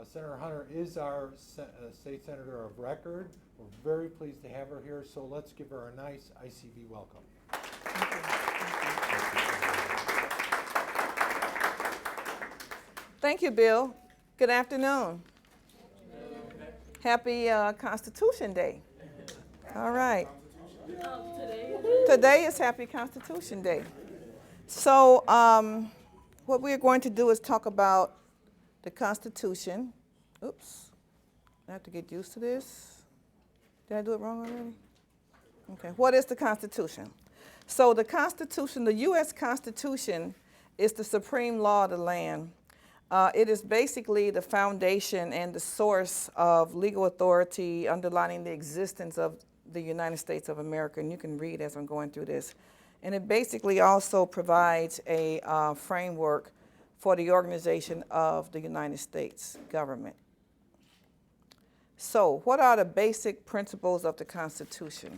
Senator Hunter is our state senator of record. We're very pleased to have her here, so let's give her a nice ICB welcome. Thank you, Bill. Good afternoon. Happy Constitution Day. All right. Today is Happy Constitution Day. So what we're going to do is talk about the Constitution. Oops. I have to get used to this. Did I do it wrong already? Okay. What is the Constitution? So the Constitution, the U.S. Constitution, is the supreme law of the land. It is basically the foundation and the source of legal authority underlining the existence of the United States of America. And you can read as I'm going through this. And it basically also provides a framework for the organization of the United States government. So what are the basic principles of the Constitution?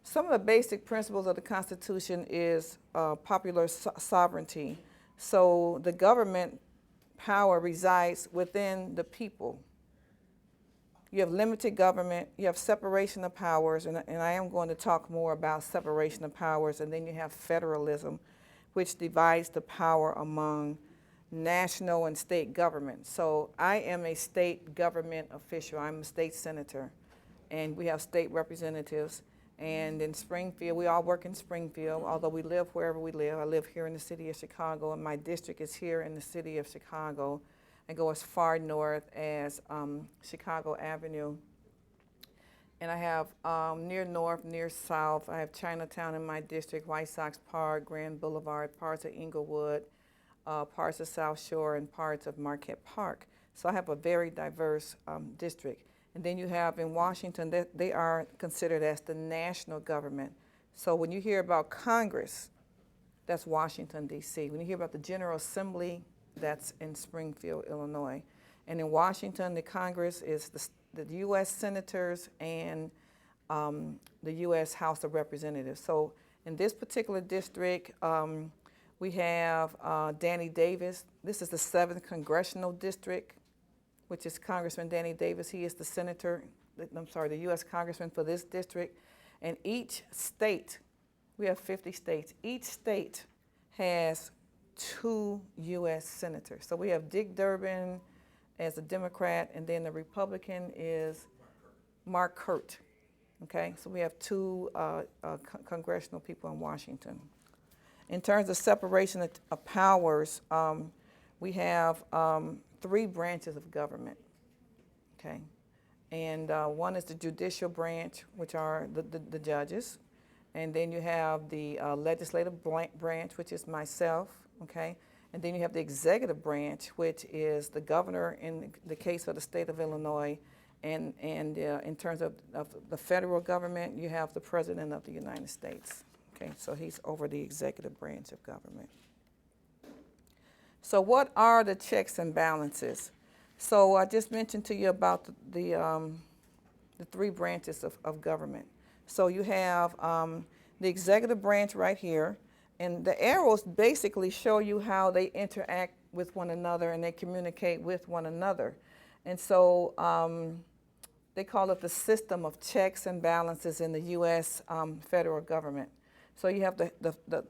Some of the basic principles of the Constitution is popular sovereignty. So the government power resides within the people. You have limited government, you have separation of powers, and I am going to talk more about separation of powers, and then you have federalism, which divides the power among national and state government. So I am a state government official. I'm a state senator, and we have state representatives. And in Springfield, we all work in Springfield, although we live wherever we live. I live here in the city of Chicago, and my district is here in the city of Chicago. I go as far north as Chicago Avenue. And I have near north, near south, I have Chinatown in my district, White Sox Park, Grand Boulevard, parts of Inglewood, parts of South Shore, and parts of Marquette Park. So I have a very diverse district. And then you have in Washington, they are considered as the national government. So when you hear about Congress, that's Washington, D.C. When you hear about the General Assembly, that's in Springfield, Illinois. And in Washington, the Congress is the U.S. senators and the U.S. House of Representatives. So in this particular district, we have Danny Davis. This is the 7th Congressional District, which is Congressman Danny Davis. He is the the U.S. Congressman for this district. And each state, we have 50 states, each state has 2 U.S. senators. So we have Dick Durbin as a Democrat, and then the Republican is Mark Curt. Okay, so we have 2 congressional people in Washington. In terms of separation of powers, we have 3 branches of government, okay? And one is the judicial branch, which are the judges. And then you have the legislative branch, which is myself, okay? And then you have the executive branch, which is the governor in the case of the state of Illinois. And in terms of the federal government, you have the President of the United States, okay? So he's over the executive branch of government. So what are the checks and balances? So I just mentioned to you about the 3 branches of government. So you have the executive branch right here, and the arrows basically show you how they interact with one another and they communicate with one another. And so they call it the system of checks and balances in the U.S. Federal government. So you have the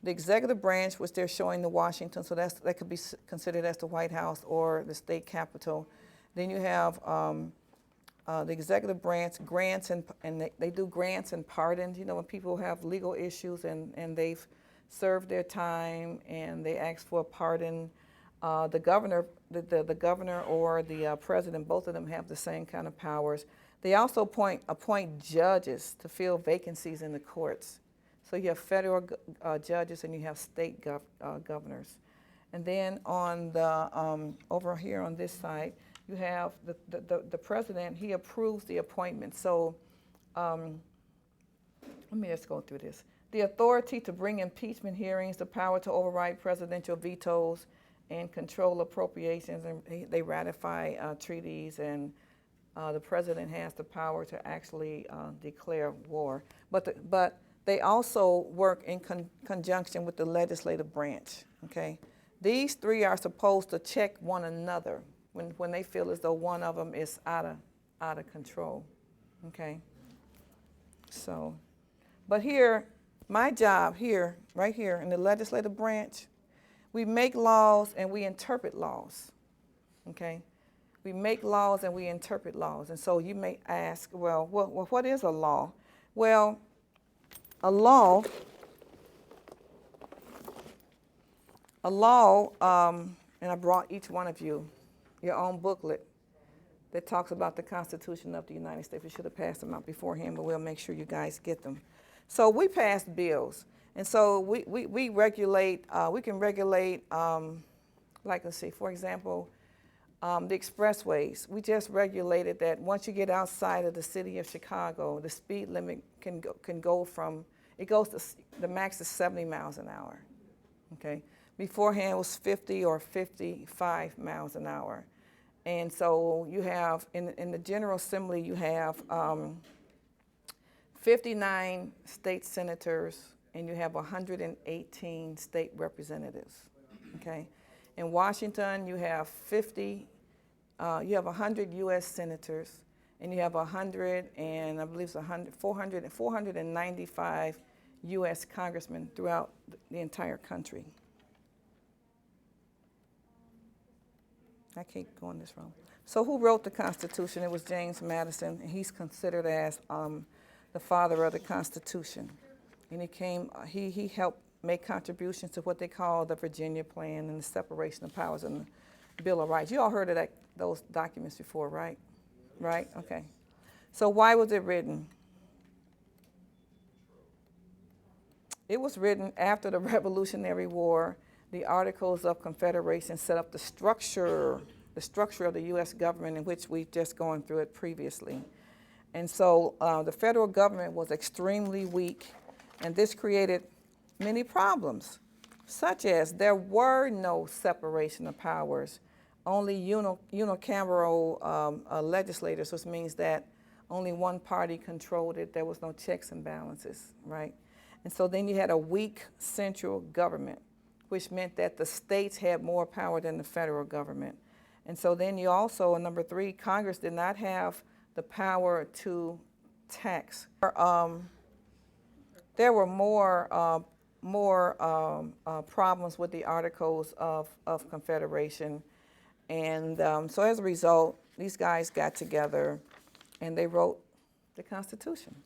executive branch, which they're showing the Washington, so that could be considered as the White House or the state capitol. Then you have the executive branch, grants, and they do grants and pardons. You know, when people have legal issues and they've served their time and they ask for a pardon, the governor or the president, both of them have the same kind of powers. They also appoint judges to fill vacancies in the courts. So you have federal judges and you have state governors. And then on the over here on this side, you have the president. He approves the appointment. So let me just go through this. The authority to bring impeachment hearings, the power to override presidential vetoes and control appropriations, and they ratify treaties, and the president has the power to actually declare war. But they also work in conjunction with the legislative branch, okay? These three are supposed to check one another when they feel as though one of them is out of control. Okay? So, but here, my job here, right here in the legislative branch, we make laws and we interpret laws. Okay? We make laws and we interpret laws. And so you may ask, well, what is a law? Well, a law, and I brought each one of you your own booklet that talks about the Constitution of the United States. We should have passed them out beforehand, but we'll make sure you guys get them. So we pass bills, and so we regulate, we can regulate, like let's see, for example, the expressways. We just regulated that once you get outside of the city of Chicago, the speed limit can go from, it goes to, the max is 70 miles an hour, okay? Beforehand it was 50 or 55 miles an hour. And so you have, in the General Assembly, you have 59 state senators, and you have 118 state representatives, okay? In Washington, you have 100 U.S. senators, and you have 100, and I believe it's 495 U.S. congressmen throughout the entire country. I keep going this wrong. So who wrote the Constitution? It was James Madison, and he's considered as the father of the Constitution. And he helped make contributions to what they call the Virginia Plan and the separation of powers and the Bill of Rights. You all heard of those documents before, right? Right? Okay. So why was it written? It was written after the Revolutionary War. The Articles of Confederation set up the structure of the U.S. government, in which we've just gone through it previously. And so the federal government was extremely weak, and this created many problems, such as there were no separation of powers, only unicameral legislators, which means that only one party controlled it. There was no checks and balances, right? And so then you had a weak central government, which meant that the states had more power than the federal government. And so then you also, number 3, Congress did not have the power to tax. There were more problems with the Articles of Confederation. And so as a result, these guys got together and they wrote the Constitution.